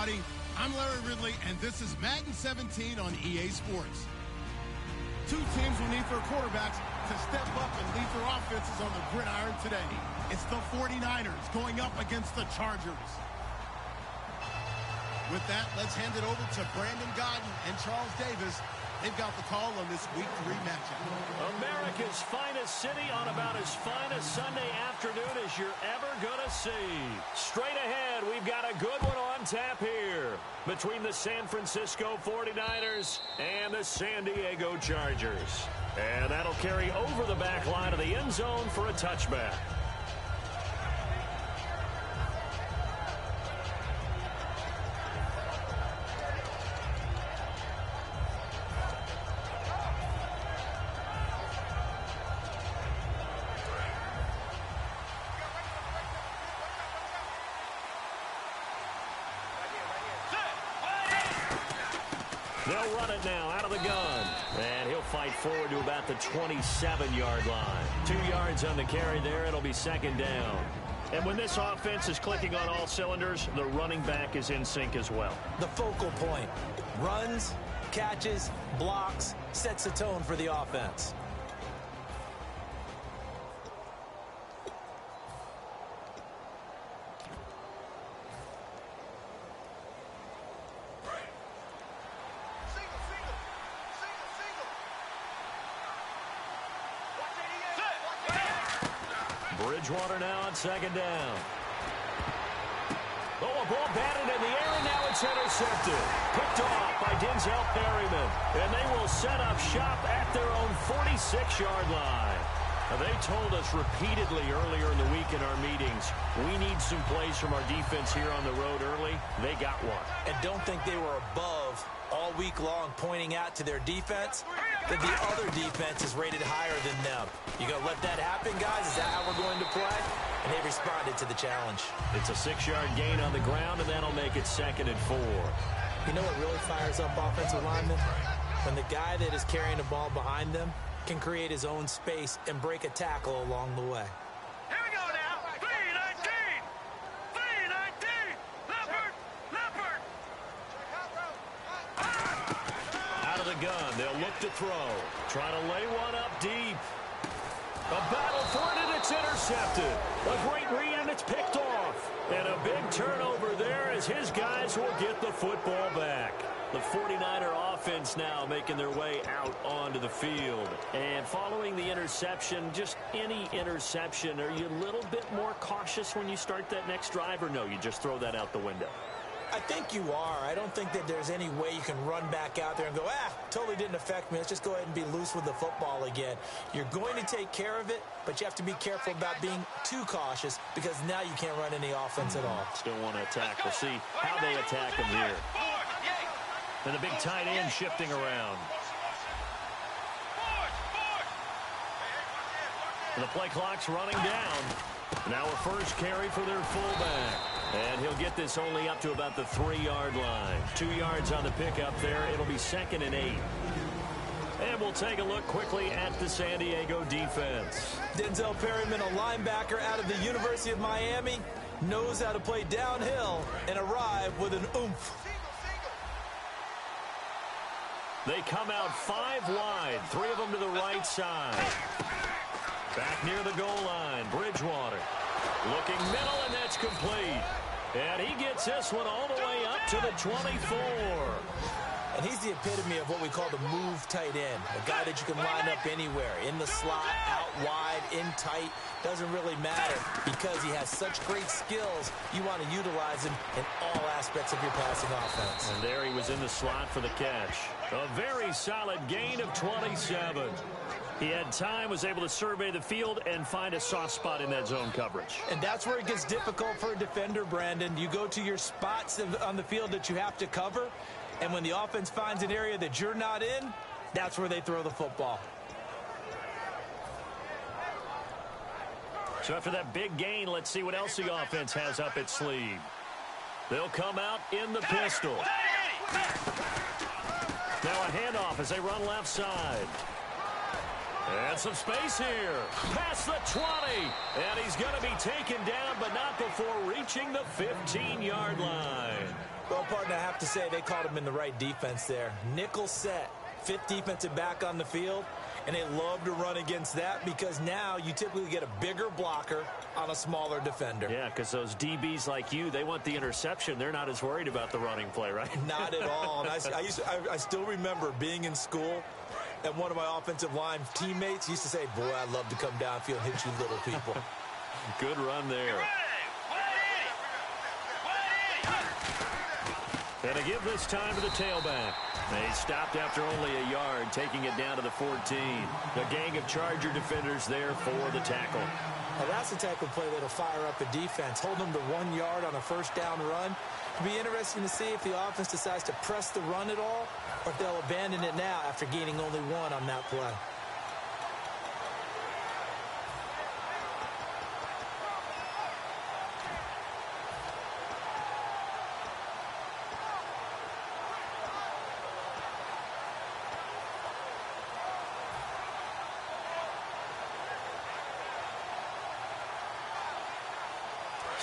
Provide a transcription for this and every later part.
everybody. I'm Larry Ridley, and this is Madden 17 on EA Sports. Two teams will need their quarterbacks to step up and lead their offenses on the gridiron today. It's the 49ers going up against the Chargers. With that, let's hand it over to Brandon Godden and Charles Davis. They've got the call on this Week 3 matchup. America's finest city on about as fine a Sunday afternoon as you're ever going to see. Straight ahead, we've got a good one on tap here between the San Francisco 49ers and the San Diego Chargers. And that'll carry over the back line of the end zone for a touchback. They'll run it now out of the gun. And he'll fight forward to about the 27-yard line. 2 yards on the carry there. It'll be second down. And when this offense is clicking on all cylinders, the running back is in sync as well. The focal point. Runs, catches, blocks, sets the tone for the offense. Bridgewater now on second down. Oh, a ball batted in the air, and now it's intercepted. Picked off by Denzel Perryman. And they will set up shop at their own 46-yard line. Now, they told us repeatedly earlier in the week in our meetings, we need some plays from our defense here on the road early. They got one. And don't think they were above all week long pointing out to their defense that the other defense is rated higher than them. You going to let that happen, guys? Is that how we're going to play? And they responded to the challenge. It's a 6-yard gain on the ground, and that'll make it 2nd and 4. You know what really fires up offensive linemen? When the guy that is carrying the ball behind them can create his own space and break a tackle along the way. Here we go now. 3-19. 3-19. Leopard. Leopard. Out of the gun. They'll look to throw. Trying to lay one up deep. A battle for it, and it's intercepted. A great read, and it's picked off. And a big turnover there as his guys will get the football back. The 49er offense now making their way out onto the field. And following the interception, just any interception, are you a little bit more cautious when you start that next drive, or no, you just throw that out the window? I think you are. I don't think that there's any way you can run back out there and go, totally didn't affect me. Let's just go ahead and be loose with the football again. You're going to take care of it, but you have to be careful about being too cautious because now you can't run any offense at all. Still want to attack. We'll see how they attack him here. And the big tight end shifting around. And the play clock's running down. Now a first carry for their fullback. And he'll get this only up to about the 3-yard line. 2 yards on the pickup there. It'll be 2nd and 8. And we'll take a look quickly at the San Diego defense. Denzel Perryman, a linebacker out of the University of Miami, knows how to play downhill and arrive with an oomph. They come out 5 wide, 3 of them to the right side. Back near the goal line, Bridgewater. Looking middle, and that's complete. And he gets this one all the way up to the 24. And he's the epitome of what we call the move tight end. A guy that you can line up anywhere. In the slot, out wide, in tight. Doesn't really matter because he has such great skills. You want to utilize him in all aspects of your passing offense. And there he was in the slot for the catch. A very solid gain of 27. He had time, was able to survey the field and find a soft spot in that zone coverage. And that's where it gets difficult for a defender, Brandon. You go to your spots on the field that you have to cover, and when the offense finds an area that you're not in, that's where they throw the football. So after that big gain, let's see what else the offense has up its sleeve. They'll come out in the pistol. Now a handoff as they run left side. And some space here. Past the 20. And he's going to be taken down, but not before reaching the 15-yard line. Well, partner, I have to say they called him in the right defense there. Nickel set, fifth defensive back on the field, and they love to run against that because now you typically get a bigger blocker on a smaller defender. Yeah, because those DBs like you, they want the interception. They're not as worried about the running play, right? Not at all. And I still remember being in school, and one of my offensive line teammates used to say, boy, I'd love to come downfield and hit you little people. Good run there. And to give this time to the tailback. They stopped after only a yard, taking it down to the 14. A gang of Charger defenders there for the tackle. Now that's the type of play that'll fire up a defense. Hold them to 1 yard on a first down run. It'll be interesting to see if the offense decides to press the run at all or if they'll abandon it now after gaining only 1 on that play.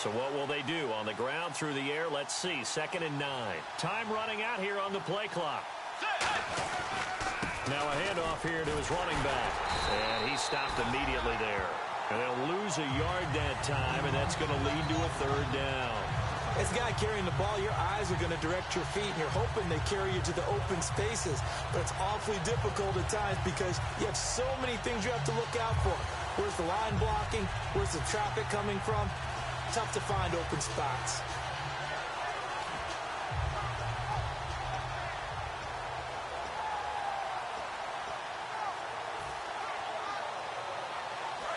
So what will they do? On the ground, through the air, let's see. 2nd and 9. Time running out here on the play clock. Now a handoff here to his running back. And he stopped immediately there. And they'll lose a yard that time, and that's going to lead to a 3rd down. As a guy carrying the ball, your eyes are going to direct your feet, and you're hoping they carry you to the open spaces. But it's awfully difficult at times because you have so many things you have to look out for. Where's the line blocking? Where's the traffic coming from? Tough to find open spots.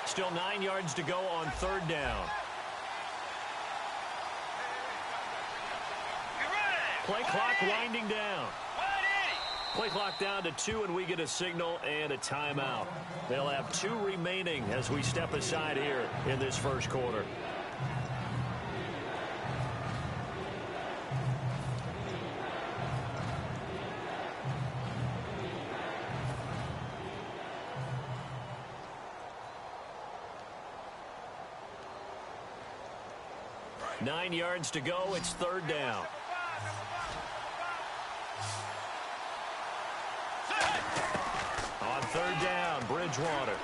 Still 9 yards to go on 3rd down. Play clock winding down. Play clock down to 2, and we get a signal and a timeout. They'll have 2 remaining as we step aside here in this first quarter. Nine yards to go. It's 3rd down. On 3rd down, Bridgewater.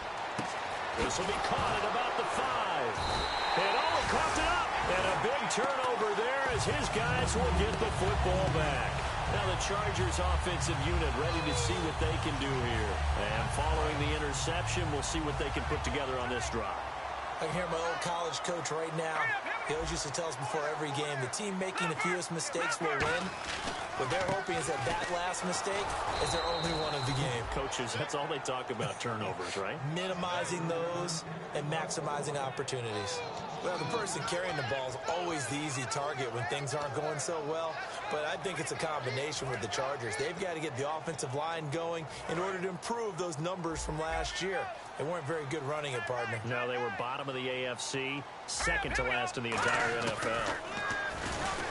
This will be caught at about the 5. And he coughed it up. And a big turnover there as his guys will get the football back. Now the Chargers offensive unit ready to see what they can do here. And following the interception, we'll see what they can put together on this drive. I can hear my old college coach right now. He always used to tell us before every game, the team making the fewest mistakes will win. What they're hoping is that last mistake is their only one of the game. Coaches, that's all they talk about, turnovers, right? Minimizing those and maximizing opportunities. Well, the person carrying the ball is always the easy target when things aren't going so well. But I think it's a combination with the Chargers. They've got to get the offensive line going in order to improve those numbers from last year. They weren't very good running it, partner. No, they were bottom of the AFC, second to last in the entire NFL.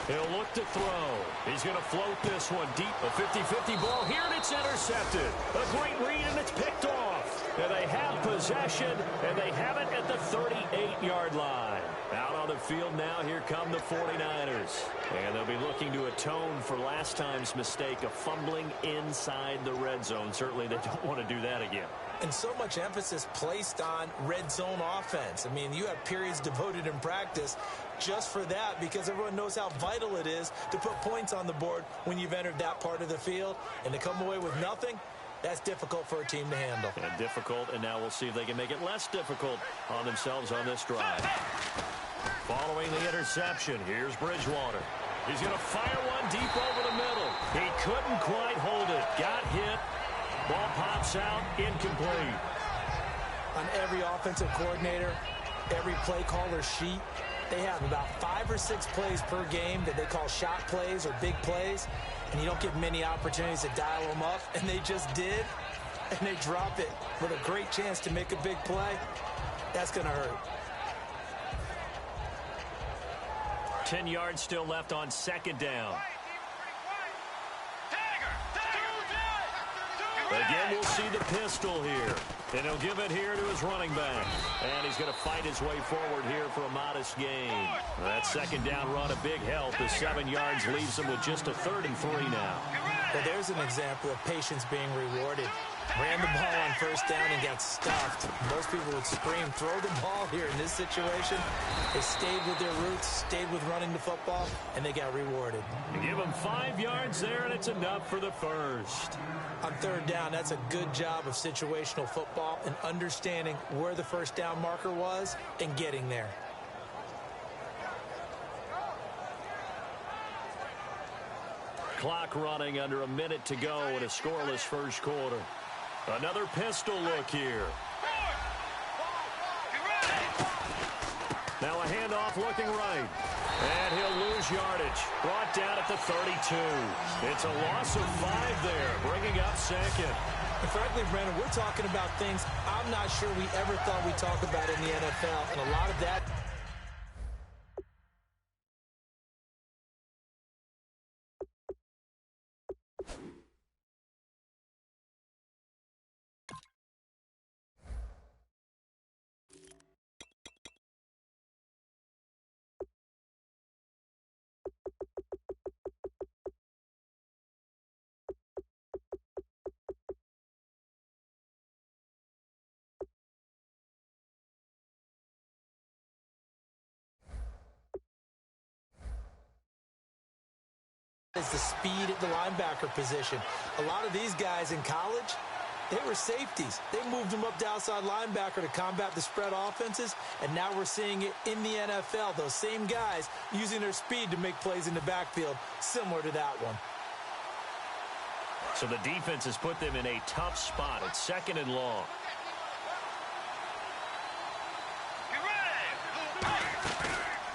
He'll look to throw. He's going to float this one deep. A 50-50 ball here, and it's intercepted. A great read, and it's picked off. And they have possession, and they have it at the 38-yard line. Out on the field now, here come the 49ers. And they'll be looking to atone for last time's mistake of fumbling inside the red zone. Certainly they don't want to do that again. And so much emphasis placed on red zone offense. I mean, you have periods devoted in practice just for that because everyone knows how vital it is to put points on the board when you've entered that part of the field. And to come away with nothing, that's difficult for a team to handle. And difficult, and now we'll see if they can make it less difficult on themselves on this drive. Following the interception, here's Bridgewater. He's going to fire one deep over the middle. He couldn't quite hold it. Got hit. Ball pops out, incomplete. On every offensive coordinator, every play caller sheet, they have about 5 or 6 plays per game that they call shot plays or big plays, and you don't get many opportunities to dial them up, and they just did, and they drop it with a great chance to make a big play. That's going to hurt. 10 yards still left on 2nd down. Again, we'll see the pistol here. And he'll give it here to his running back. And he's going to fight his way forward here for a modest gain. That second down run, a big help. The 7 yards leaves him with just a 3rd and 3 now. Well, there's an example of patience being rewarded. Ran the ball on first down and got stuffed. Most people would scream, throw the ball here in this situation. They stayed with their roots, stayed with running the football, and they got rewarded. You give them 5 yards there, and it's enough for the first. On 3rd down, that's a good job of situational football and understanding where the first down marker was and getting there. Clock running under a minute to go in a scoreless first quarter. Another pistol look here. Now a handoff looking right. And he'll lose yardage. Brought down at the 32. It's a loss of 5 there, bringing up second. And frankly, Brandon, we're talking about things I'm not sure we ever thought we'd talk about in the NFL. And a lot of that... is the speed at the linebacker position. A lot of these guys in college, they were safeties. They moved them up to outside linebacker to combat the spread offenses, and now we're seeing it in the NFL. Those same guys using their speed to make plays in the backfield, similar to that one. So the defense has put them in a tough spot. It's 2nd and long.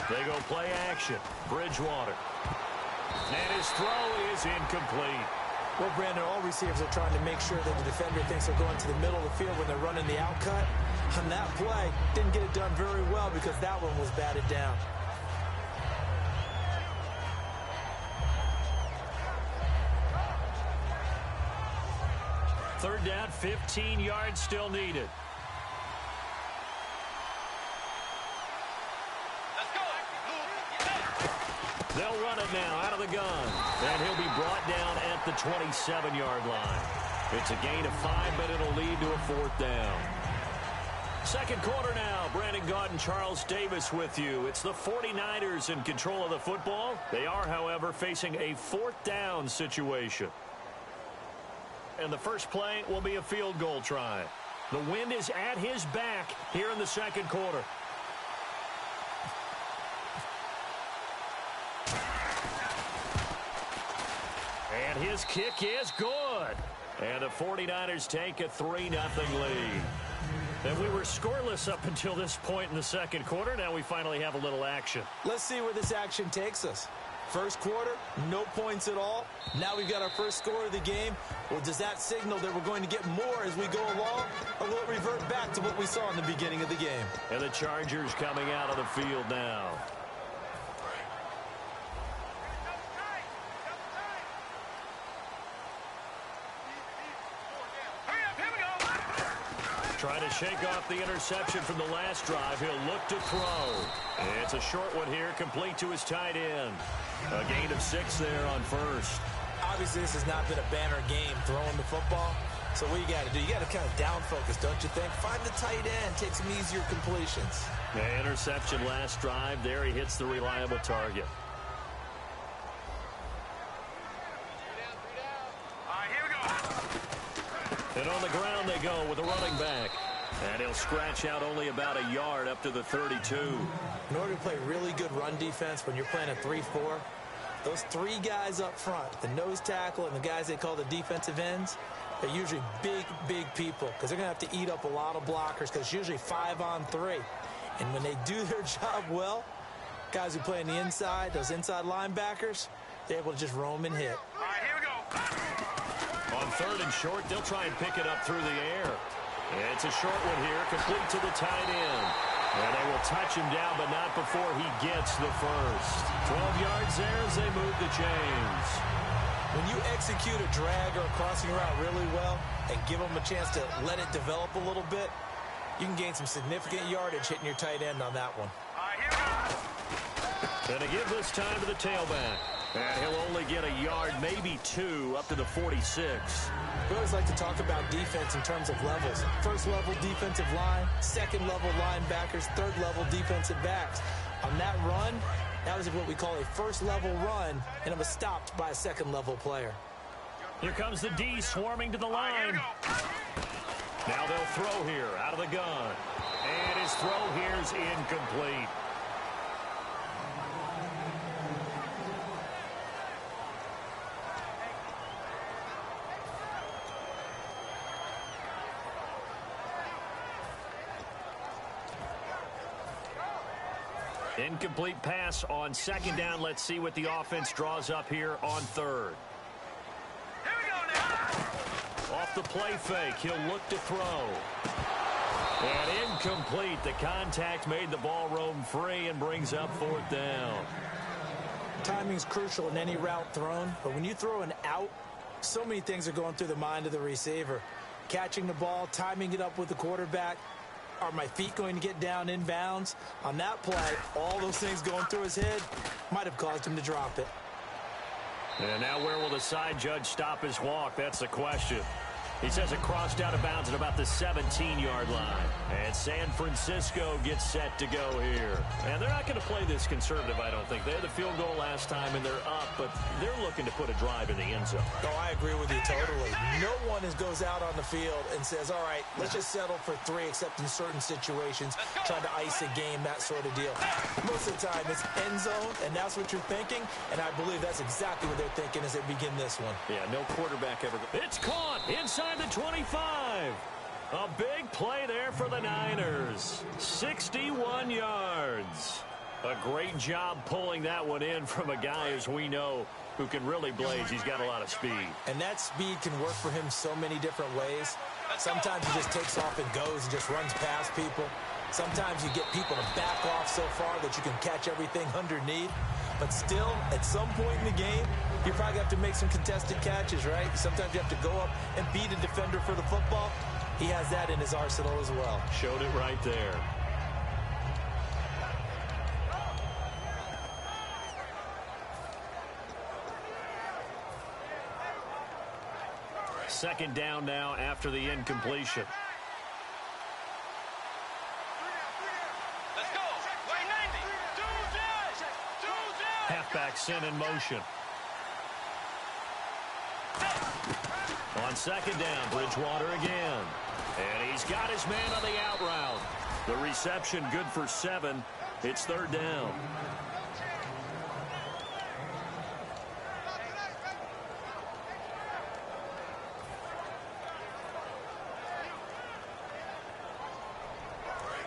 They go play action. Bridgewater. And his throw is incomplete. Well, Brandon, all receivers are trying to make sure that the defender thinks they're going to the middle of the field when they're running the out cut. On that play, didn't get it done very well because that one was batted down. Third down, 15 yards still needed. They'll run it now out of the gun. And he'll be brought down at the 27-yard line. It's a gain of 5, but it'll lead to a 4th down. Second quarter now. Brandon Gaudin and Charles Davis with you. It's the 49ers in control of the football. They are, however, facing a 4th down situation. And the first play will be a field goal try. The wind is at his back here in the second quarter. And his kick is good. And the 49ers take a 3-0 lead. And we were scoreless up until this point in the second quarter. Now we finally have a little action. Let's see where this action takes us. First quarter, no points at all. Now we've got our first score of the game. Well, does that signal that we're going to get more as we go along? Or will it revert back to what we saw in the beginning of the game? And the Chargers coming out of the field now. Trying to shake off the interception from the last drive. He'll look to throw. It's a short one here, complete to his tight end. A gain of 6 there on first. Obviously, this has not been a banner game throwing the football. So what you got to do, you got to kind of down focus, don't you think? Find the tight end, take some easier completions. Yeah, interception last drive. There he hits the reliable target. And on the ground they go with a running back. And he'll scratch out only about a yard up to the 32. In order to play really good run defense when you're playing a 3-4, those 3 guys up front, the nose tackle and the guys they call the defensive ends, they're usually big people because they're going to have to eat up a lot of blockers because it's usually 5-on-3. And when they do their job well, guys who play on the inside, those inside linebackers, they're able to just roam and hit. All right, here we go. On third and short, they'll try and pick it up through the air. And it's a short one here, complete to the tight end. And they will touch him down, but not before he gets the first. 12 yards there as they move the chains. When you execute a drag or a crossing route really well, and give them a chance to let it develop a little bit, you can gain some significant yardage hitting your tight end on that one. All right, here we go. Going to give this time to the tailback. And he'll only get a yard, maybe 2, up to the 46. We always like to talk about defense in terms of levels. First level defensive line, second level linebackers, third level defensive backs. On that run, that was what we call a first level run, and it was stopped by a second level player. Here comes the D swarming to the line. Now they'll throw here out of the gun. And his throw here's incomplete. Incomplete pass on second down. Let's see what the offense draws up here on third. Here we go now. Off the play fake, he'll look to throw. And incomplete. The contact made the ball roam free and brings up fourth down. Timing's crucial in any route thrown, but when you throw an out, so many things are going through the mind of the receiver. Catching the ball, timing it up with the quarterback. Are my feet going to get down in bounds? On that play, all those things going through his head might have caused him to drop it. And now where will the side judge stop his walk? That's the question. He says it crossed out of bounds at about the 17-yard line. And San Francisco gets set to go here. And they're not going to play this conservative, I don't think. They had the field goal last time, and they're up, but they're looking to put a drive in the end zone. Oh, I agree with you totally. No one goes out on the field and says, all right, let's just settle for 3, except in certain situations, trying to ice a game, that sort of deal. Most of the time, it's end zone, and that's what you're thinking, and I believe that's exactly what they're thinking as they begin this one. Yeah, no quarterback ever. It's caught inside the 25. A big play there for the Niners. 61 yards. A great job pulling that one in from a guy, as we know, who can really blaze. He's got a lot of speed. And that speed can work for him so many different ways. Sometimes he just takes off and goes and just runs past people. Sometimes you get people to back off so far that you can catch everything underneath. But still, at some point in the game, you probably have to make some contested catches, right? Sometimes you have to go up and beat a defender for the football. He has that in his arsenal as well. Showed it right there. Second down now after the incompletion. Let's go. Right 90. Halfback sent in motion. On second down, Bridgewater again. And he's got his man on the out route. The reception good for 7. It's third down.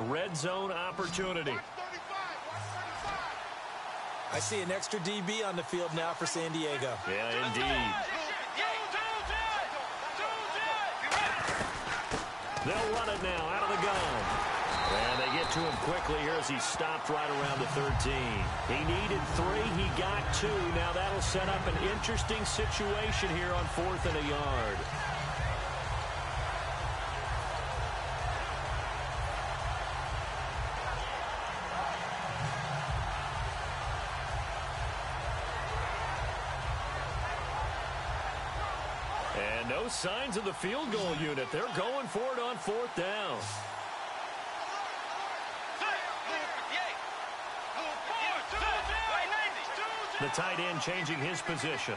Red zone opportunity. I see an extra DB on the field now for San Diego. Yeah, indeed. They'll run it now out of the gun. And they get to him quickly here as he stopped right around the 13. He needed 3. He got 2. Now that'll set up an interesting situation here on 4th and a yard. And no signs of the field goal unit. They're going for it on 4th down. The tight end changing his position.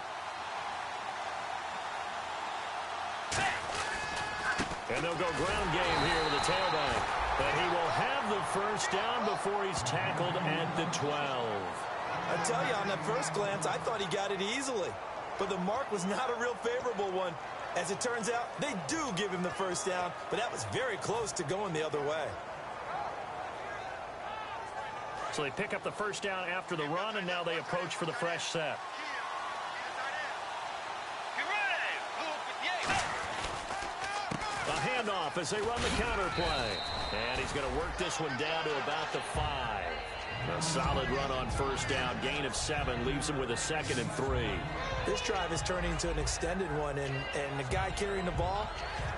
And they'll go ground game here with the tailback. And he will have the first down before he's tackled at the 12. I tell you, on that first glance, I thought he got it easily. But the mark was not a real favorable one. As it turns out, they do give him the first down, but that was very close to going the other way. So they pick up the first down after the run, and now they approach for the fresh set. A handoff as they run the counter play. And he's going to work this one down to about the 5. A solid run on first down. Gain of 7 leaves him with a 2nd and 3. This drive is turning into an extended one, and the guy carrying the ball,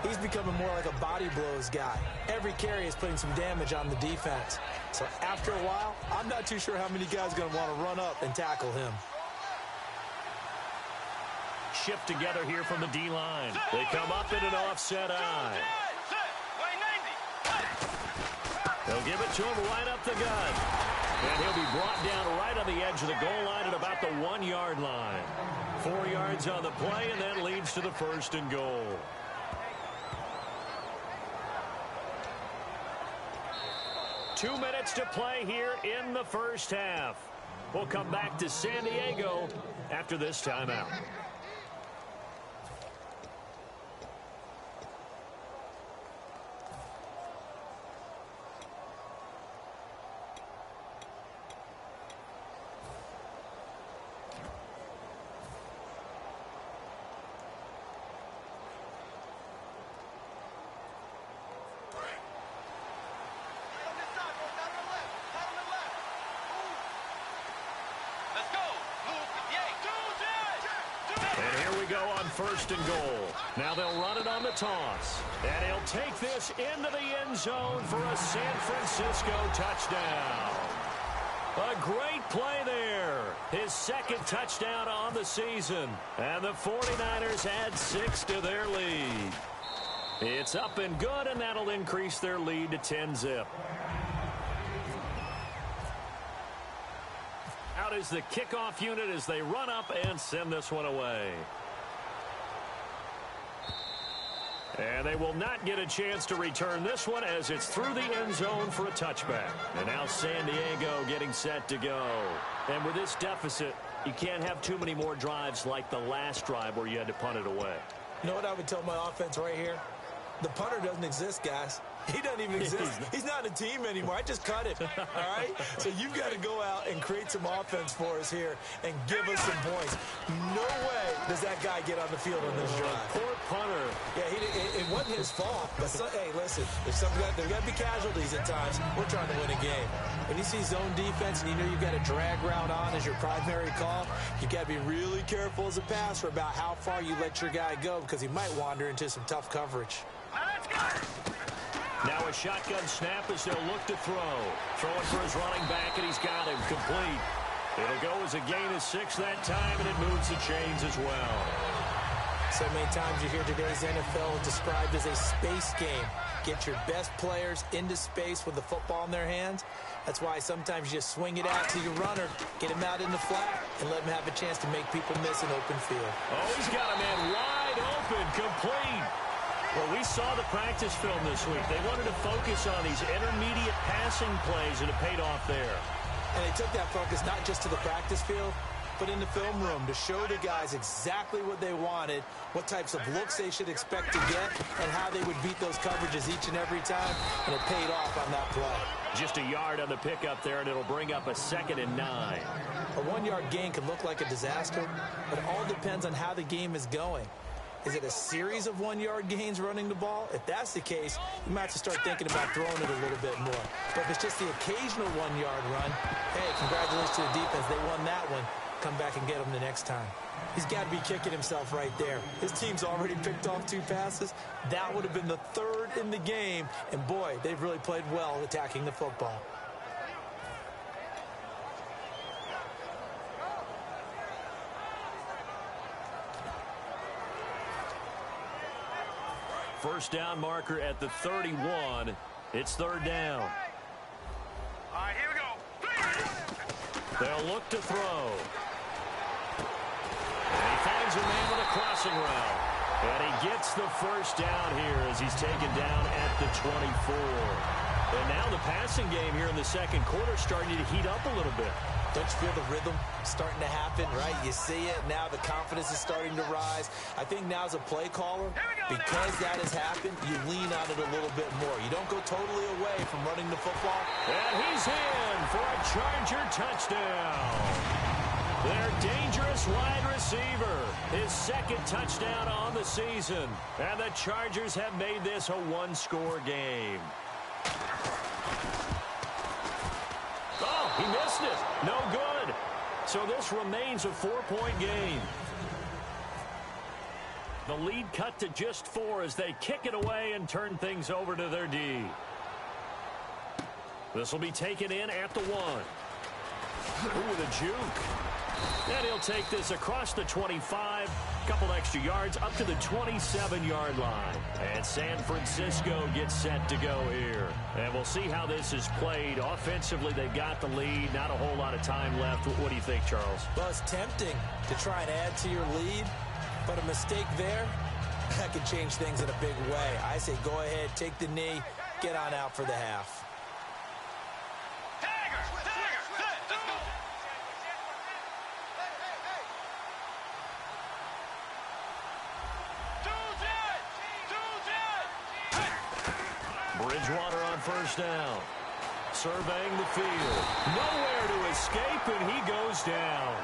he's becoming more like a body blows guy. Every carry is putting some damage on the defense. So after a while, I'm not too sure how many guys are going to want to run up and tackle him. Shift together here from the D-line. They come up in an offset eye. They'll give it to him right up the gut. And he'll be brought down right on the edge of the goal line at about the 1-yard line. 4 yards on the play, and that leads to the 1st and goal. Two minutes to play here in the first half. We'll come back to San Diego after this timeout. First and goal. Now they'll run it on the toss. And he'll take this into the end zone for a San Francisco touchdown. A great play there. His 2nd touchdown on the season. And the 49ers add 6 to their lead. It's up and good, and that'll increase their lead to 10-zip. Out is the kickoff unit as they run up and send this one away. And they will not get a chance to return this one as it's through the end zone for a touchback. And now San Diego getting set to go. And with this deficit, you can't have too many more drives like the last drive where you had to punt it away. You know what I would tell my offense right here? The punter doesn't exist, guys. He doesn't even exist. He's not a team anymore. I just cut him. All right? So you've got to go out and create some offense for us here and give us some points. No way does that guy get on the field on this drive. Poor punter. Yeah, it wasn't his fault. But hey, listen, there's got to be casualties at times. We're trying to win a game. When you see zone defense and you know you've got a drag route on as your primary call, you've got to be really careful as a passer about how far you let your guy go because he might wander into some tough coverage. Now a shotgun snap as they'll look to throw. Throwing for his running back, and he's got him complete. It'll go as a gain of 6 that time, and it moves the chains as well. So many times you hear today's NFL described as a space game. Get your best players into space with the football in their hands. That's why sometimes you just swing it out to your runner, get him out in the flat, and let him have a chance to make people miss an open field. Oh, he's got a man wide open, complete. Well, we saw the practice film this week. They wanted to focus on these intermediate passing plays, and it paid off there. And they took that focus not just to the practice field, but in the film room to show the guys exactly what they wanted, what types of looks they should expect to get, and how they would beat those coverages each and every time, and it paid off on that play. Just a yard on the pickup there, and it'll bring up a 2nd and 9. A 1-yard gain can look like a disaster, but it all depends on how the game is going. Is it a series of 1-yard gains running the ball? If that's the case, you might have to start thinking about throwing it a little bit more. But if it's just the occasional 1-yard run, hey, congratulations to the defense. They won that one. Come back and get them the next time. He's got to be kicking himself right there. His team's already picked off 2 passes. That would have been the 3rd in the game. And, boy, they've really played well attacking the football. First down marker at the 31. It's 3rd down. All right, here we go. They'll look to throw. And he finds a man with a crossing route. And he gets the first down here as he's taken down at the 24. And now the passing game here in the second quarter starting to heat up a little bit. Don't you feel the rhythm starting to happen, right? You see it. Now the confidence is starting to rise. I think now as a play caller, because that has happened, you lean on it a little bit more. You don't go totally away from running the football. And he's in for a Charger touchdown. Their dangerous wide receiver. His 2nd touchdown on the season. And the Chargers have made this a 1-score game. He He missed it. No good. So this remains a 4-point game. The lead cut to just 4 as they kick it away and turn things over to their D. This will be taken in at the 1. Ooh, with a juke. And he'll take this across the 25. Couple extra yards up to the 27-yard line. And San Francisco gets set to go here. And we'll see how this is played. Offensively, they've got the lead. Not a whole lot of time left. What do you think, Charles? Well, it's tempting to try and add to your lead. But a mistake there, that could change things in a big way. I say go ahead, take the knee, get on out for the half. Bridgewater on first down. Surveying the field. Nowhere to escape, and he goes down.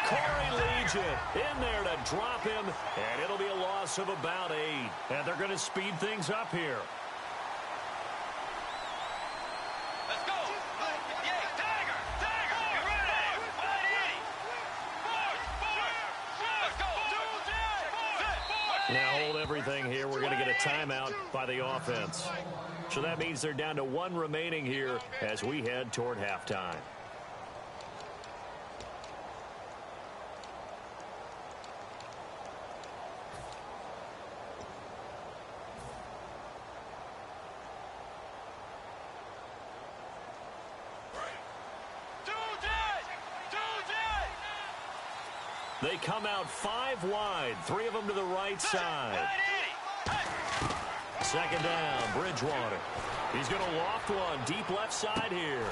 Corey Legion in there to drop him, and it'll be a loss of about 8. And they're going to speed things up here. Let's go. Yeah, Tiger. Get ready. 180. Let's go. Now hold everything here. We're going to get a timeout by the offense. So that means they're down to 1 remaining here as we head toward halftime. They come out 5 wide, 3 of them to the right side. Second down, Bridgewater. He's going to loft one deep left side here.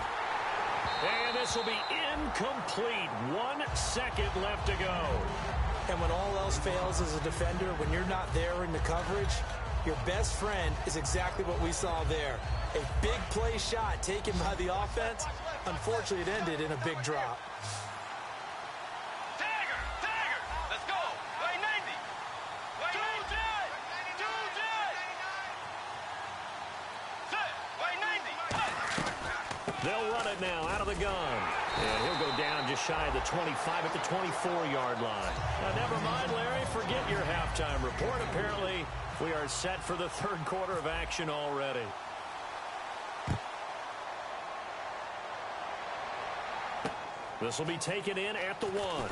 And this will be incomplete. 1 second left to go. And when all else fails as a defender, when you're not there in the coverage, your best friend is exactly what we saw there. A big play shot taken by the offense. Unfortunately, it ended in a big drop. They'll run it now out of the gun. And he'll go down just shy of the 25 at the 24-yard line. Now, never mind, Larry. Forget your halftime report. Apparently, we are set for the 3rd quarter of action already. This will be taken in at the 1.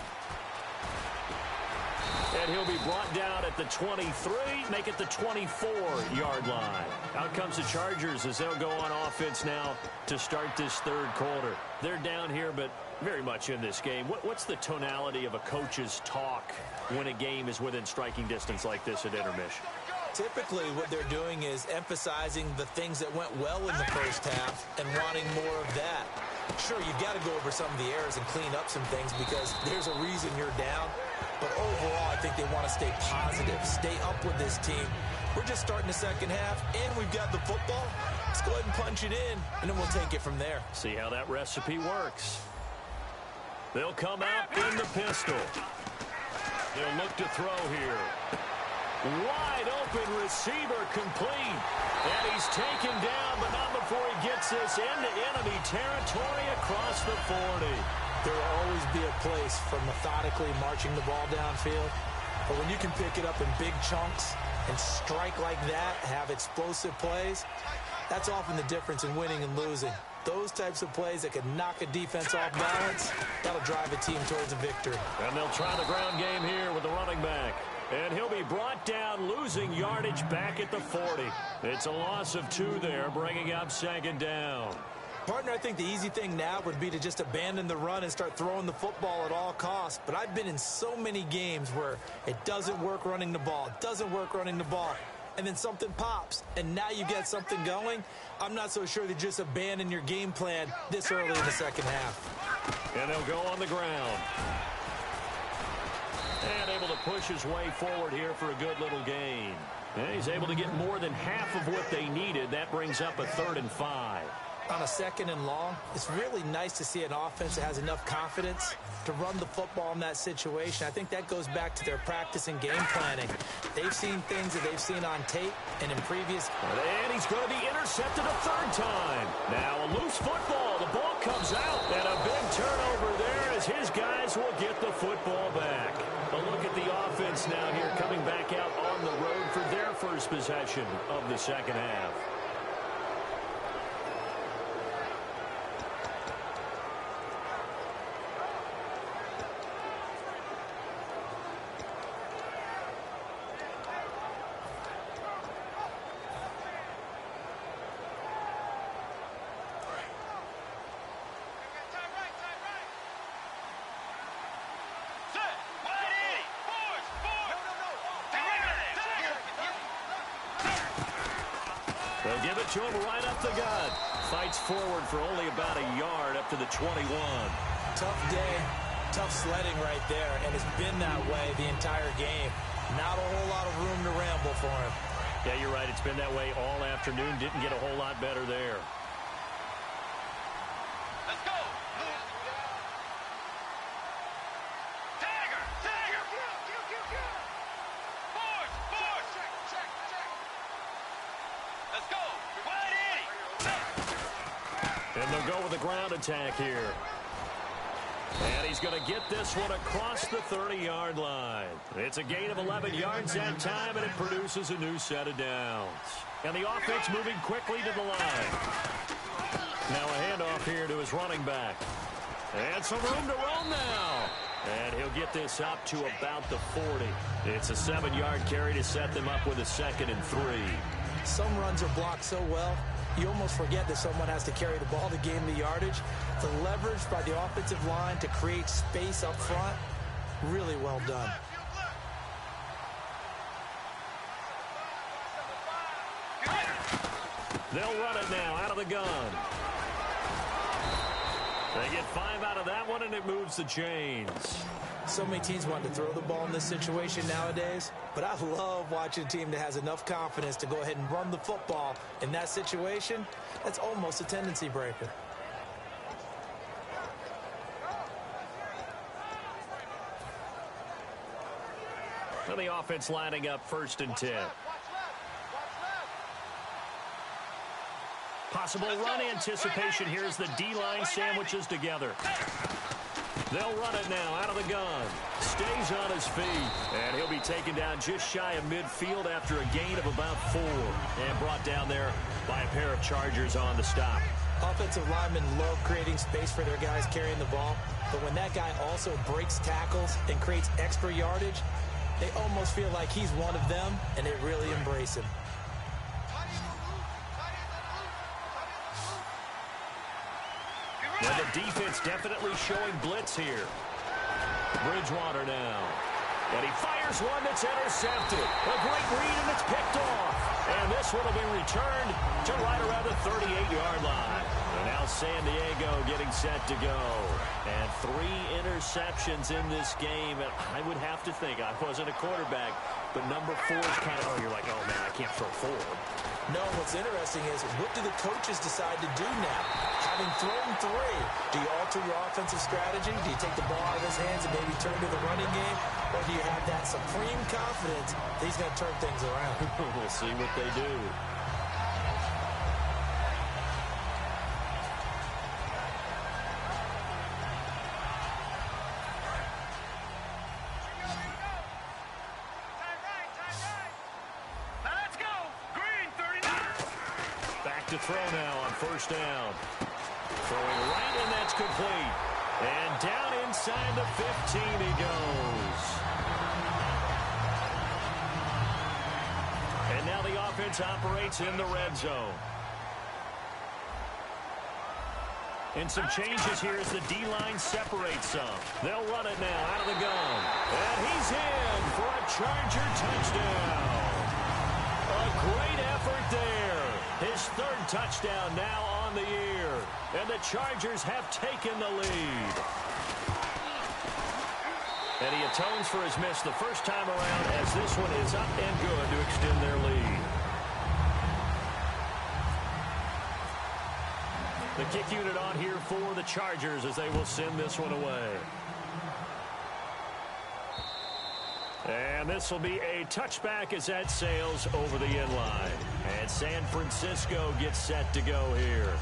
And he'll be brought down at the 23, make it the 24-yard line. Out comes the Chargers as they'll go on offense now to start this 3rd quarter. They're down here, but very much in this game. What's the tonality of a coach's talk when a game is within striking distance like this at intermission? Typically, what they're doing is emphasizing the things that went well in the first half and wanting more of that. Sure, you've got to go over some of the errors and clean up some things because there's a reason you're down. But overall, I think they want to stay positive, stay up with this team. We're just starting the second half, and we've got the football. Let's go ahead and punch it in, and then we'll take it from there. See how that recipe works. They'll come out in the pistol. They'll look to throw here. Wide open receiver complete. And he's taken down, but not before he gets this into enemy territory across the 40. There will always be a place for methodically marching the ball downfield. But when you can pick it up in big chunks and strike like that, have explosive plays, that's often the difference in winning and losing. Those types of plays that can knock a defense off balance, that'll drive a team towards a victory. And they'll try the ground game here with the running back. And he'll be brought down, losing yardage back at the 40. It's a loss of 2 there, bringing up 2nd down. Partner, I think the easy thing now would be to just abandon the run and start throwing the football at all costs. But I've been in so many games where it doesn't work running the ball, and then something pops, and now you get something going. I'm not so sure to just abandon your game plan this early in the second half. And they'll go on the ground. And able to push his way forward here for a good little gain. And he's able to get more than half of what they needed. That brings up a 3rd and 5. On a 2nd and long, it's really nice to see an offense that has enough confidence to run the football in that situation. I think that goes back to their practice and game planning. They've seen things that they've seen on tape and in previous. And he's going to be intercepted a 3rd time. Now a loose football. The ball comes out, and a big turnover there as his guys will get the football back. A look at the offense now here coming back out on the road for their first possession of the second half. They'll give it to him right up the gut. Fights forward for only about a yard up to the 21. Tough day, tough sledding right there, and it's been that way the entire game. Not a whole lot of room to ramble for him. Yeah, you're right. It's been that way all afternoon. Didn't get a whole lot better there. Let's go. Tiger. Force. Check. Let's go. Wide 80. And they'll go with a ground attack here. And he's going to get this one across the 30-yard line. It's a gain of 11 yards that time, and it produces a new set of downs. And the offense moving quickly to the line. Now a handoff here to his running back. And some room to run now. And he'll get this up to about the 40. It's a 7-yard carry to set them up with a 2nd and 3. Some runs are blocked so well, you almost forget that someone has to carry the ball to gain the yardage. The leverage by the offensive line to create space up front, really well done. They'll run it now out of the gun. They get 5 out of that one, and it moves the chains. So many teams want to throw the ball in this situation nowadays, but I love watching a team that has enough confidence to go ahead and run the football in that situation. That's almost a tendency breaker. And the offense lining up 1st and 10. Possible run anticipation. Here's the D-line sandwiches together. They'll run it now out of the gun. Stays on his feet. And he'll be taken down just shy of midfield after a gain of about 4. And brought down there by a pair of Chargers on the stop. Offensive linemen love creating space for their guys carrying the ball. But when that guy also breaks tackles and creates extra yardage, they almost feel like he's one of them, and they really embrace him. Well, the defense definitely showing blitz here. Bridgewater now. And he fires one that's intercepted. A great read, and it's picked off. And this one will be returned to right around the 38-yard line. And now San Diego getting set to go. And 3 interceptions in this game. And I would have to think, I wasn't a quarterback, but number 4 is kind of, you're like, oh, man, I can't throw 4. No, what's interesting is, what do the coaches decide to do now? Having thrown 3, do you alter your offensive strategy? Do you take the ball out of his hands and maybe turn to the running game? Or do you have that supreme confidence that he's going to turn things around? We'll see what they do. To throw now on 1st down. Throwing right, and that's complete. And down inside the 15 he goes. And now the offense operates in the red zone. And some changes here as the D-line separates some. They'll run it now out of the gun. And he's in for a Charger touchdown. A great effort there. His 3rd touchdown now on the year. And the Chargers have taken the lead. And he atones for his miss the first time around as this one is up and good to extend their lead. The kick unit on here for the Chargers as they will send this one away. And this will be a touchback as that sails over the end line. And San Francisco gets set to go here.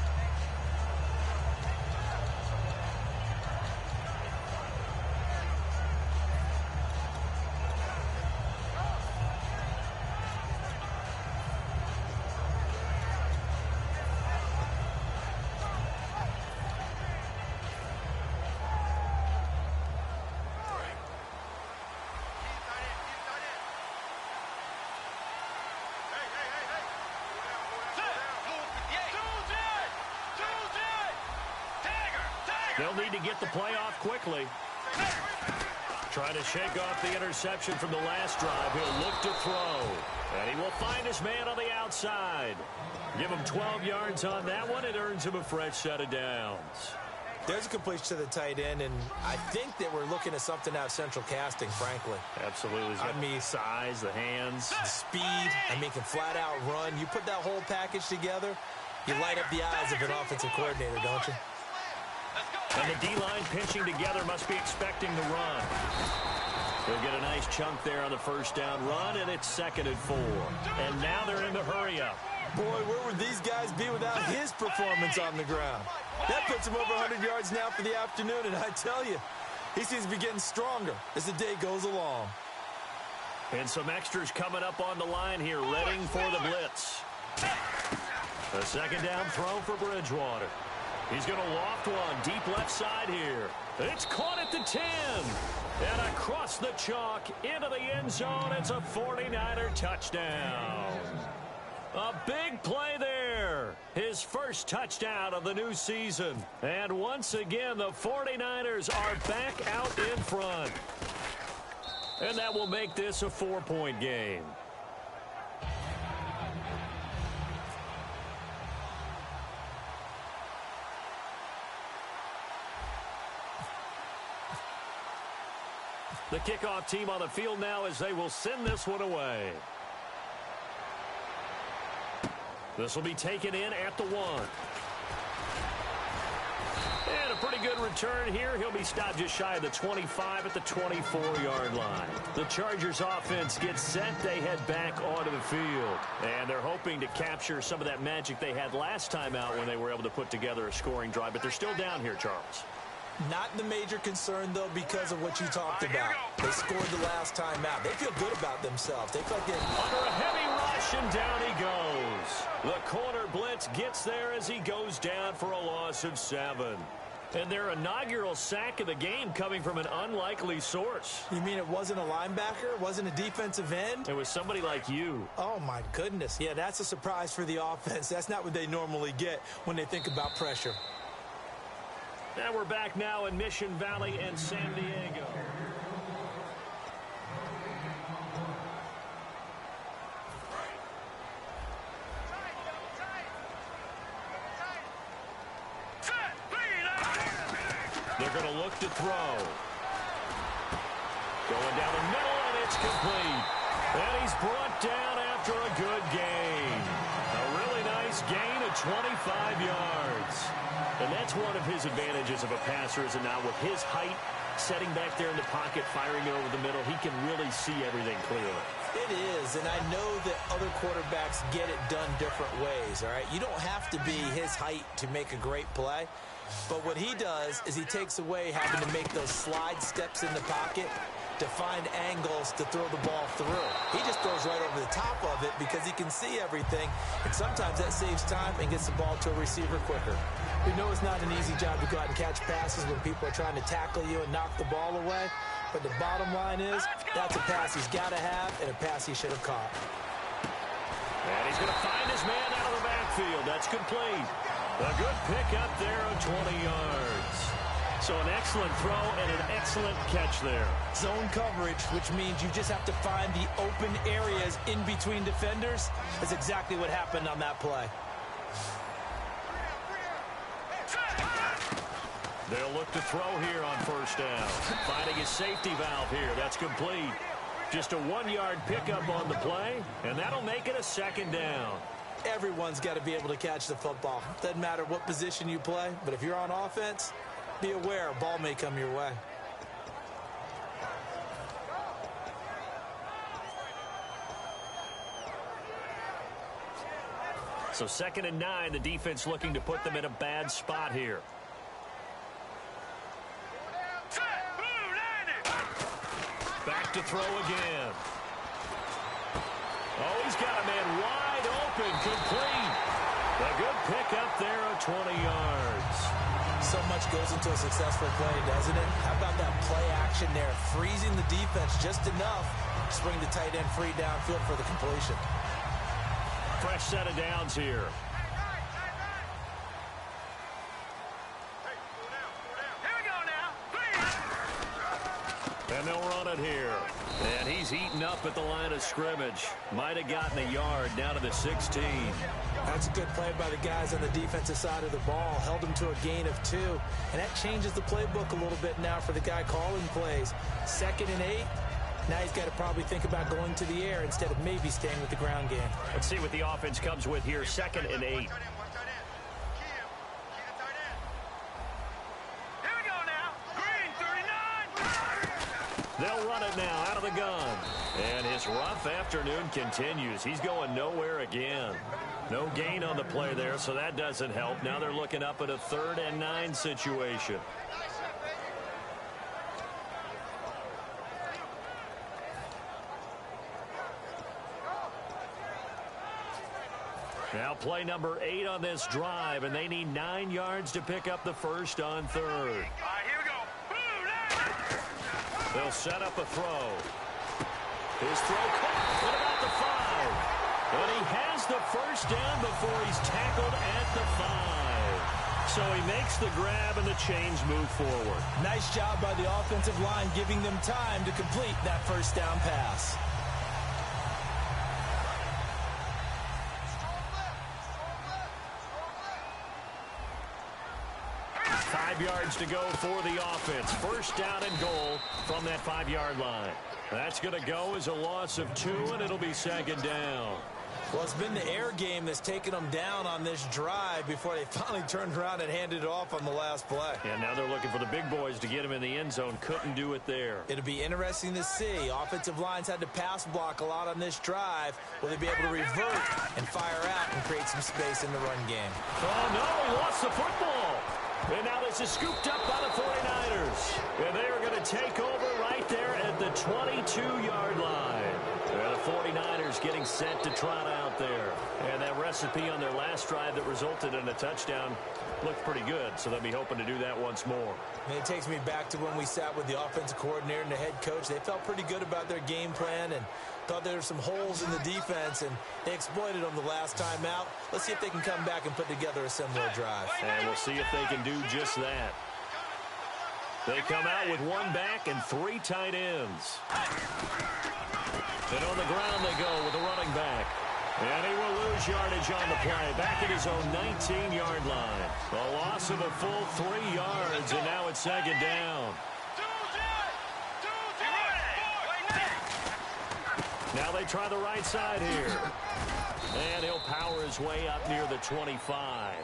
They'll need to get the play off quickly. Trying to shake off the interception from the last drive. He'll look to throw. And he will find his man on the outside. Give him 12 yards on that one. It earns him a fresh set of downs. There's a completion to the tight end, and I think that we're looking at something out of central casting, frankly. Absolutely. I mean, size, the hands. the speed. I mean, can flat out run. You put that whole package together, you light up the eyes of an offensive coordinator, don't you? And the D-line pinching together must be expecting the run. They'll get a nice chunk there on the first down run, and it's 2nd and 4. And now they're in the hurry-up. Boy, where would these guys be without his performance on the ground? That puts him over 100 yards now for the afternoon, and I tell you, he seems to be getting stronger as the day goes along. And some extras coming up on the line here, readying for the blitz. A 2nd down throw for Bridgewater. He's going to loft one deep left side here. It's caught at the 10. And across the chalk into the end zone. It's a 49er touchdown. A big play there. His first touchdown of the new season. And once again, the 49ers are back out in front. And that will make this a 4-point game. The kickoff team on the field now as they will send this one away. This will be taken in at the 1. And a pretty good return here. He'll be stopped just shy of the 25 at the 24-yard line. The Chargers offense gets set. They head back onto the field. And they're hoping to capture some of that magic they had last time out when they were able to put together a scoring drive. But they're still down here, Charles. Not the major concern, though, because of what you talked about. They scored the last time out. They feel good about themselves. They feel like they're under a heavy rush, and down he goes. The corner blitz gets there as he goes down for a loss of 7. And their inaugural sack of the game coming from an unlikely source. You mean it wasn't a linebacker? It wasn't a defensive end? It was somebody like you. Oh, my goodness. Yeah, that's a surprise for the offense. That's not what they normally get when they think about pressure. And we're back now in Mission Valley and San Diego. They're going to look to throw. Going down the middle, and it's complete. And he's brought down after a good gain. A really nice gain of 25 yards. And that's one of his advantages of a passer, is it not? With his height, setting back there in the pocket, firing it over the middle, he can really see everything clearly. It is, and I know that other quarterbacks get it done different ways, all right? You don't have to be his height to make a great play. But what he does is he takes away having to make those slide steps in the pocket to find angles to throw the ball through. He just throws right over the top of it because he can see everything, and sometimes that saves time and gets the ball to a receiver quicker. We know it's not an easy job to go out and catch passes when people are trying to tackle you and knock the ball away, but the bottom line is that's a pass he's got to have and a pass he should have caught. And he's going to find his man out of the backfield. That's complete. A good pick up there of 20 yards. So an excellent throw and an excellent catch there. Zone coverage, which means you just have to find the open areas in between defenders. That's exactly what happened on that play. They'll look to throw here on first down. Finding his safety valve here. That's complete. Just a 1-yard pickup on the play, and that'll make it a 2nd down. Everyone's got to be able to catch the football. Doesn't matter what position you play, but if you're on offense, be aware a ball may come your way. So 2nd and 9, the defense looking to put them in a bad spot here. Back to throw again. Oh, he's got a man wide open, complete. A good pick up there of 20 yards. So much goes into a successful play, doesn't it? How about that play action there? Freezing the defense just enough to bring the tight end free downfield for the completion. Fresh set of downs here. And they'll run it here. And he's eaten up at the line of scrimmage. Might have gotten a yard down to the 16. That's a good play by the guys on the defensive side of the ball. Held him to a gain of 2. And that changes the playbook a little bit now for the guy calling plays. 2nd and 8. Now he's got to probably think about going to the air instead of maybe staying with the ground game. Let's see what the offense comes with here. 2nd and 8. They'll run it now out of the gun. And his rough afternoon continues. He's going nowhere again. No gain on the play there, so that doesn't help. Now they're looking up at a 3rd and 9 situation. Now play number 8 on this drive, and they need 9 yards to pick up the first on 3rd. All right, here we go. They'll set up a throw. His throw caught. What about the 5? And he has the first down before he's tackled at the 5. So he makes the grab and the chains move forward. Nice job by the offensive line giving them time to complete that first down pass. Yards to go for the offense. First down and goal from that 5-yard line. That's going to go as a loss of 2, and it'll be 2nd down. Well, it's been the air game that's taken them down on this drive before they finally turned around and handed it off on the last play. And now they're looking for the big boys to get him in the end zone. Couldn't do it there. It'll be interesting to see. Offensive lines had to pass block a lot on this drive. Will they be able to revert and fire out and create some space in the run game? Oh, no, he lost the football. And now this is scooped up by the 49ers. And they are going to take over right there at the 22-yard line. And the 49ers getting set to trot out there. And that recipe on their last drive that resulted in a touchdown looked pretty good. So they'll be hoping to do that once more. And it takes me back to when we sat with the offensive coordinator and the head coach. They felt pretty good about their game plan and thought there were some holes in the defense, and they exploited them the last time out. Let's see if they can come back and put together a similar drive. And we'll see if they can do just that. They come out with 1 back and 3 tight ends. And on the ground they go with the running back. And he will lose yardage on the play. Back at his own 19-yard line. A loss of a full 3 yards, and now it's 2nd down. Now they try the right side here. And he'll power his way up near the 25.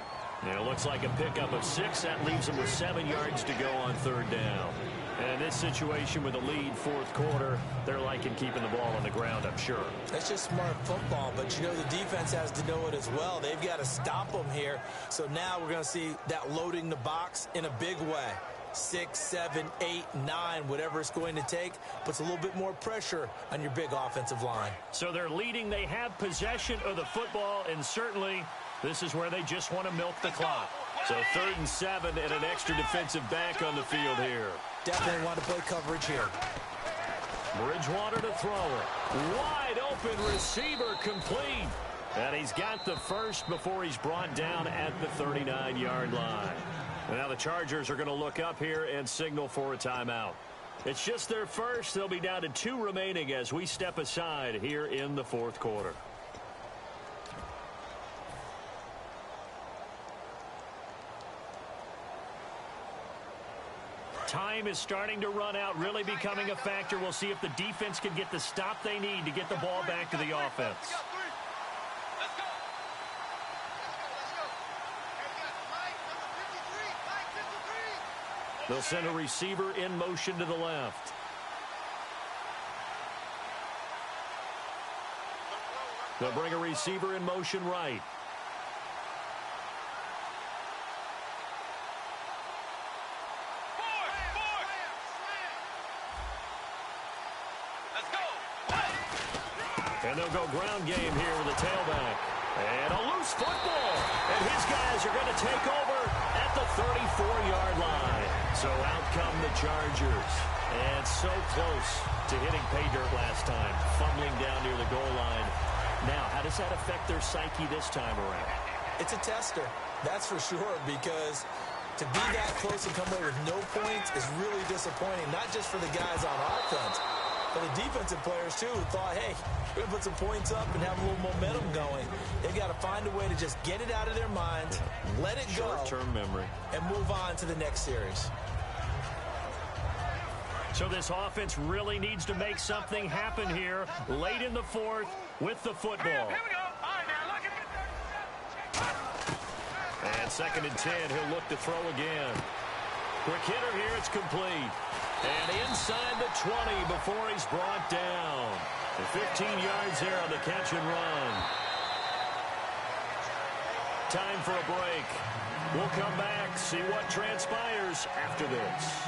Now it looks like a pickup of 6. That leaves him with 7 yards to go on 3rd down. And this situation with a lead 4th quarter, they're liking keeping the ball on the ground, I'm sure. That's just smart football, but you know the defense has to know it as well. They've got to stop them here. So now we're going to see that loading the box in a big way. 6, 7, 8, 9, whatever it's going to take, puts a little bit more pressure on your big offensive line. So they're leading. They have possession of the football, and certainly this is where they just want to milk the clock. So 3rd and 7 and an extra defensive back on the field here. Definitely want to play coverage here. Bridgewater to throw it. Wide open receiver complete. And he's got the first before he's brought down at the 39-yard line. Now the Chargers are going to look up here and signal for a timeout. It's just their first. They'll be down to 2 remaining as we step aside here in the 4th quarter. Time is starting to run out, really becoming a factor. We'll see if the defense can get the stop they need to get the ball back to the offense. They'll send a receiver in motion to the left. They'll bring a receiver in motion right. And they'll go ground game here with a tailback. And a loose football. And his guys are going to take over at the 34-yard line. So out come the Chargers. And so close to hitting pay dirt last time. Fumbling down near the goal line. Now, how does that affect their psyche this time around? It's a tester, that's for sure, because To be that close and come away with no points is really disappointing, not just for the guys on offense, but the defensive players, too, who thought, hey, we're going to put some points up and have a little momentum going. They've got to find a way to just get it out of their minds, let it go, short-term memory, and move on to the next series. So this offense really needs to make something happen here late in the fourth with the football. Here we go. All right, now, look at And 2nd and 10, he'll look to throw again. Quick hitter here, it's complete. And inside the 20 before he's brought down. And 15 yards there on the catch and run. Time for a break. We'll come back, see what transpires after this.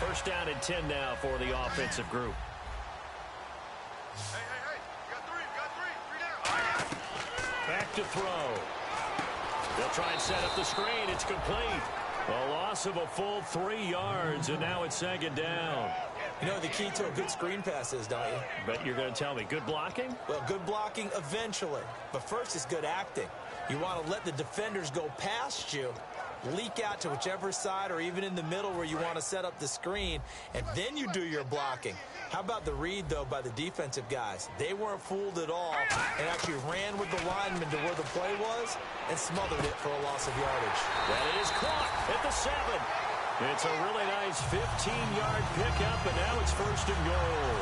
First down and 10 now for the offensive group. Hey, you got three down. Back to throw. They'll try and set up the screen. It's complete. A loss of a full 3 yards, and now it's 2nd down. You know the key to a good screen pass is, don't you? Bet you're going to tell me good blocking? Well, good blocking eventually. But first is good acting. You want to let the defenders go past you, leak out to whichever side or even in the middle where you want to set up the screen, and then you do your blocking. How about the read, though, by the defensive guys? They weren't fooled at all and actually ran with the lineman to where the play was and smothered it for a loss of yardage. That is caught at the 7. It's a really nice 15-yard pickup, and now it's 1st and goal.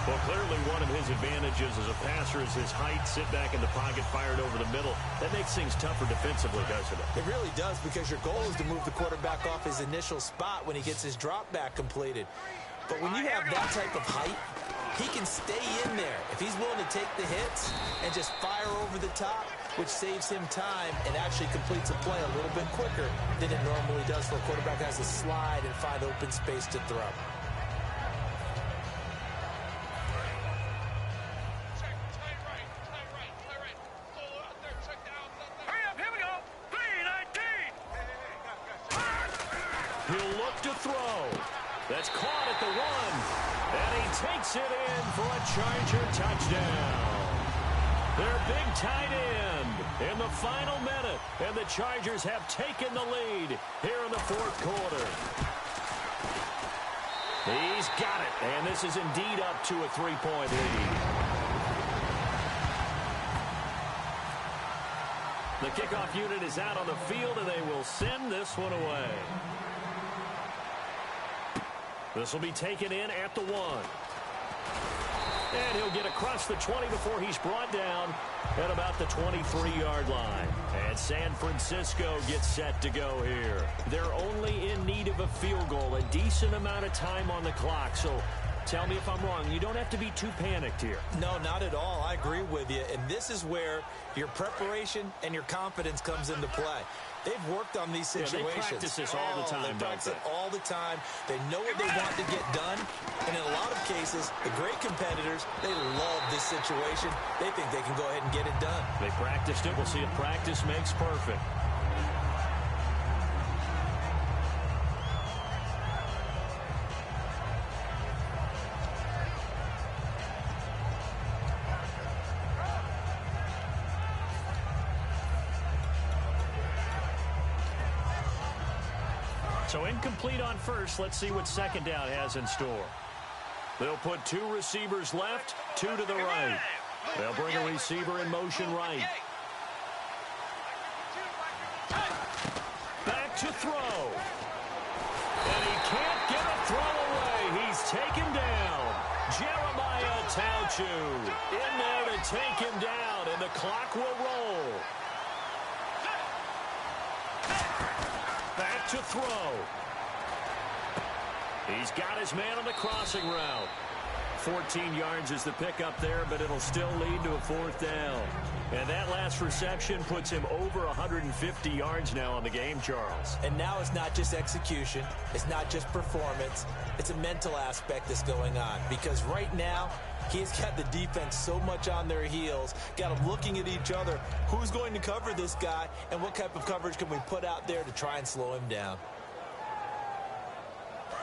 Well, clearly one of his advantages as a passer is his height, sit back in the pocket, fired over the middle. That makes things tougher defensively, doesn't it? It really does, because your goal is to move the quarterback off his initial spot when he gets his drop back completed. But when you have that type of height, he can stay in there if he's willing to take the hits and just fire over the top, which saves him time and actually completes a play a little bit quicker than it normally does for a quarterback who has to slide and find open space to throw. Hurry up, here we go. 3-19. He'll look to throw. That's caught at the 1. And he takes it in for a Charger touchdown. Their big tight end in the final minute. And the Chargers have taken the lead here in the 4th quarter. He's got it. And this is indeed up to a 3-point lead. The kickoff unit is out on the field, and they will send this one away. This will be taken in at the 1. And he'll get across the 20 before he's brought down at about the 23-yard line. And San Francisco gets set to go here. They're only in need of a field goal, a decent amount of time on the clock. So tell me if I'm wrong. You don't have to be too panicked here. No, not at all. I agree with you. And this is where your preparation and your confidence comes into play. They've worked on these situations. They practice this all the time, They practice it all the time. They know what they want to get done. And in a lot of cases, the great competitors, they love this situation. They think they can go ahead and get it done. They practiced it. We'll see if practice makes perfect. So incomplete on first. Let's see what 2nd down has in store. They'll put 2 receivers left, 2 to the right. They'll bring a receiver in motion right. Back to throw. And he can't get a throw away. He's taken down. Jeremiah Tauchu in there to take him down, and the clock will roll. Back to throw. He's got his man on the crossing route. 14 yards is the pickup there, but it'll still lead to a 4th down. And that last reception puts him over 150 yards now on the game, Charles. And now it's not just execution. It's not just performance. It's a mental aspect that's going on. Because right now, he's got the defense so much on their heels, got them looking at each other. Who's going to cover this guy, and what type of coverage can we put out there to try and slow him down?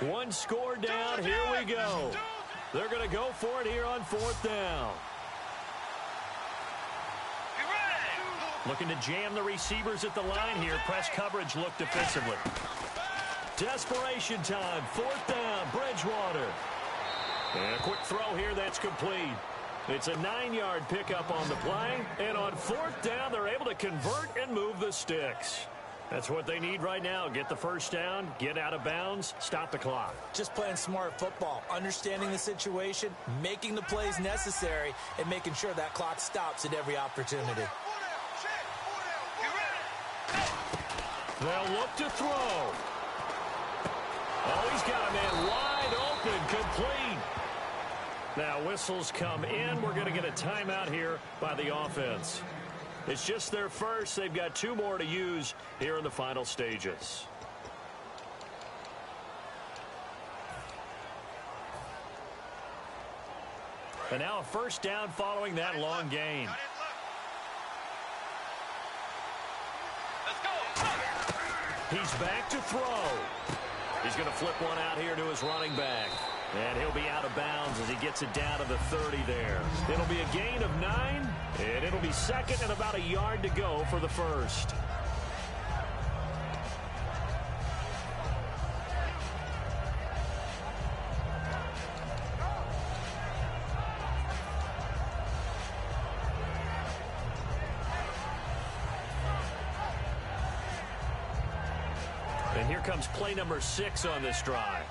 1 score down. Here we go. They're going to go for it here on 4th down. You ready? Looking to jam the receivers at the line here. Press coverage look defensively. Desperation time. 4th down. Bridgewater. And a quick throw here that's complete. It's a 9-yard pickup on the play. And on 4th down, they're able to convert and move the sticks. That's what they need right now. Get the first down, get out of bounds, stop the clock. Just playing smart football, understanding the situation, making the plays necessary, and making sure that clock stops at every opportunity. They'll look to throw. Oh, he's got a man wide open, complete. Now whistles come in. We're going to get a timeout here by the offense. It's just their first. They've got 2 more to use here in the final stages. And now a first down following that long gain. He's back to throw. He's going to flip one out here to his running back. And he'll be out of bounds as he gets it down to the 30 there. It'll be a gain of 9, and it'll be 2nd and about a yard to go for the first. And here comes play number 6 on this drive.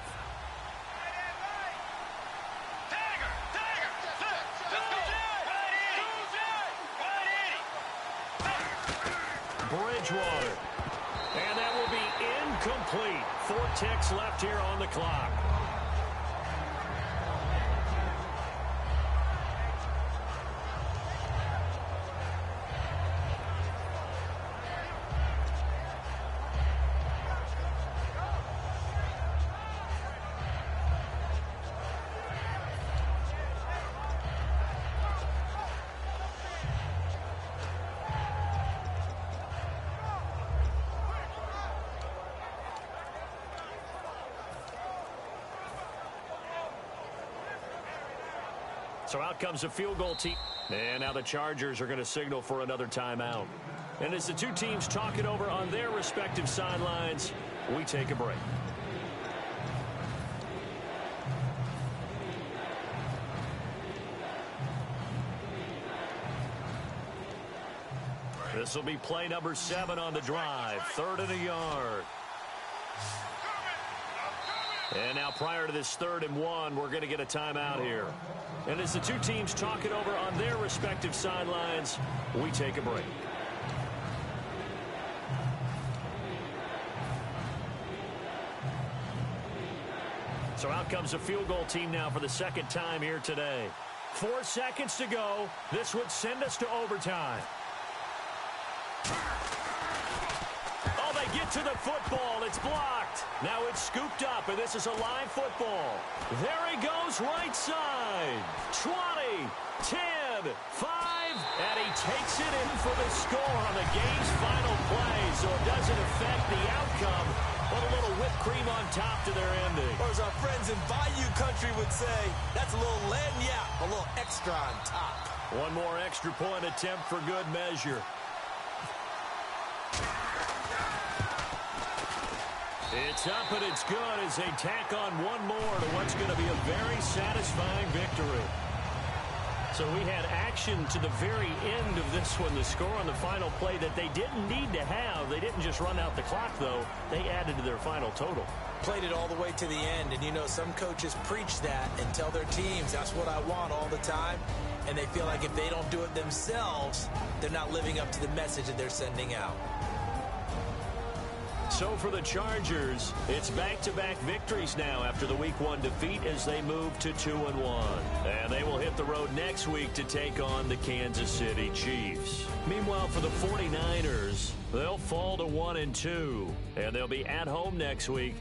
Bridgewater. And that will be incomplete. 4 ticks left here on the clock. So out comes a field goal team. And now the Chargers are going to signal for another timeout. And as the 2 teams talk it over on their respective sidelines, we take a break. This will be play number 7 on the drive. 3rd and a yard. And now prior to this 3rd and 1, we're going to get a timeout here. And as the 2 teams talk it over on their respective sidelines, we take a break. So out comes a field goal team now for the 2nd time here today. 4 seconds to go. This would send us to overtime. Oh, they get to the football. It's blocked. Now it's scooped up, and this is a live football. There he goes, right side. 20, 10, 5, and he takes it in for the score on the game's final play, so it doesn't affect the outcome, but a little whipped cream on top to their ending. Or as our friends in Bayou country would say, that's a little lagniappe, a little extra on top. One more extra point attempt for good measure. It's up and it's good as they tack on one more to what's going to be a very satisfying victory. So we had action to the very end of this one. The score on the final play that they didn't need to have. They didn't just run out the clock, though. They added to their final total. Played it all the way to the end, and you know some coaches preach that and tell their teams that's what I want all the time, and they feel like if they don't do it themselves, they're not living up to the message that they're sending out. So for the Chargers, it's back-to-back victories now after the Week 1 defeat as they move to 2-1. And they will hit the road next week to take on the Kansas City Chiefs. Meanwhile, for the 49ers, they'll fall to 1-2, and they'll be at home next week